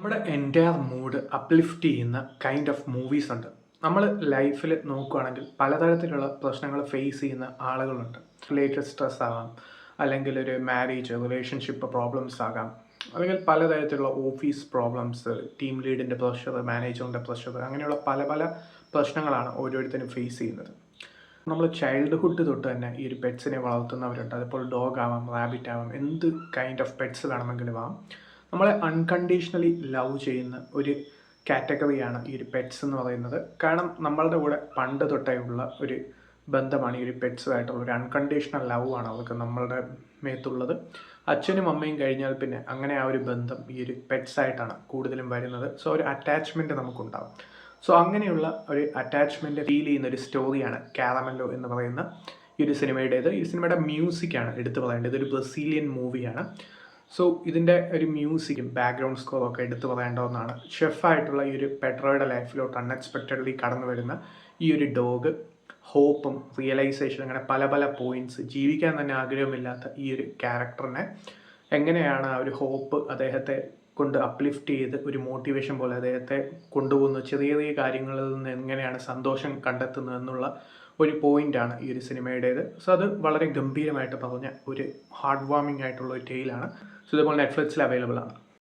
നമ്മുടെ entire mood uplift ചെയ്യുന്ന kind of movies ഉണ്ട്. നമ്മൾ ലൈഫിൽ നോക്കുകയാണെങ്കിൽ പലതരത്തിലുള്ള പ്രശ്നങ്ങൾ ഫേസ് ചെയ്യുന്ന ആളുകളുണ്ട്. റിലേറ്റഡ് സ്ട്രെസ് ആകാം, അല്ലെങ്കിൽ ഒരു മാരേജ് റിലേഷൻഷിപ്പ് പ്രോബ്ലംസ് ആകാം, അല്ലെങ്കിൽ പലതരത്തിലുള്ള ഓഫീസ് പ്രോബ്ലംസ്, ടീം ലീഡിൻ്റെ പ്രഷർ, മാനേജറിൻ്റെ പ്രഷർ, അങ്ങനെയുള്ള പല പല പ്രശ്നങ്ങളാണ് ഓരോരുത്തരും ഫേസ് ചെയ്യുന്നത്. നമ്മൾ ചൈൽഡ്ഹുഡ് തൊട്ട് തന്നെ ഈ ഒരു പെറ്റ്സിനെ വളർത്തുന്നവരുണ്ട്. അതിപ്പോൾ ഡോഗ് ആവാം, റാബിറ്റ് ആവാം, എന്ത് കൈൻഡ് ഓഫ് പെറ്റ്സ് വേണമെങ്കിലും ആവാം. നമ്മളെ അൺകണ്ടീഷണലി ലവ് ചെയ്യുന്ന ഒരു കാറ്റഗറിയാണ് ഈ ഒരു പെറ്റ്സ് എന്ന് പറയുന്നത്. കാരണം നമ്മളുടെ കൂടെ പണ്ട് തൊട്ടേ ഉള്ള ഒരു ബന്ധമാണ് ഈ ഒരു പെറ്റ്സുമായിട്ടുള്ള ഒരു അൺകണ്ടീഷണൽ ലവ് ആണ് അവർക്ക് നമ്മളുടെ മേത്തുള്ളത്. അച്ഛനും അമ്മയും കഴിഞ്ഞാൽ പിന്നെ അങ്ങനെ ആ ഒരു ബന്ധം ഈ ഒരു പെറ്റ്സായിട്ടാണ് കൂടുതലും വരുന്നത്. സോ ഒരു അറ്റാച്ച്മെൻറ്റ് നമുക്കുണ്ടാകും. സോ അങ്ങനെയുള്ള ഒരു അറ്റാച്ച്മെൻറ്റ് ഫീൽ ചെയ്യുന്ന ഒരു സ്റ്റോറിയാണ് കാരമല്ലോ എന്ന് പറയുന്ന ഈ ഒരു സിനിമയുടേത്. ഈ സിനിമയുടെ മ്യൂസിക്കാണ് എടുത്തു പറയേണ്ടത്. ഇതൊരു ബ്രസീലിയൻ മൂവിയാണ്. സോ ഇതിൻ്റെ ഒരു മ്യൂസിക്കും ബാക്ക്ഗ്രൗണ്ട് സ്കോറും ഒക്കെ എടുത്തു പറയേണ്ട ഒന്നാണ്. ഷെഫായിട്ടുള്ള ഈ ഒരു പെട്രോയുടെ ലൈഫിലോട്ട് അൺഎക്സ്പെക്റ്റഡ്ലി കടന്നു വരുന്ന ഈ ഒരു ഡോഗ്, ഹോപ്പും റിയലൈസേഷൻ, അങ്ങനെ പല പല പോയിൻറ്റ്സ്, ജീവിക്കാൻ തന്നെ ആഗ്രഹമില്ലാത്ത ഈ ഒരു ക്യാരക്ടറിനെ എങ്ങനെയാണ് ആ ഒരു ഹോപ്പ് അദ്ദേഹത്തെ കൊണ്ട് അപ്ലിഫ്റ്റ് ചെയ്ത് ഒരു മോട്ടിവേഷൻ പോലെ അദ്ദേഹത്തെ കൊണ്ടുപോകുന്നു, ചെറിയ ചെറിയ കാര്യങ്ങളിൽ നിന്ന് എങ്ങനെയാണ് സന്തോഷം കണ്ടെത്തുന്നത് എന്നുള്ള ഒരു പോയിൻ്റാണ് ഈ ഒരു സിനിമയുടേത്. സോ അത് വളരെ ഗംഭീരമായിട്ട് പറഞ്ഞ ഒരു ഹാർട്ട് വാമിംഗ് ആയിട്ടുള്ള ഒരു ടെയിലാണ്. സോ ഇതുപോലെ നെറ്റ്ഫ്ലിക്സിൽ അവൈലബിൾ ആണ്.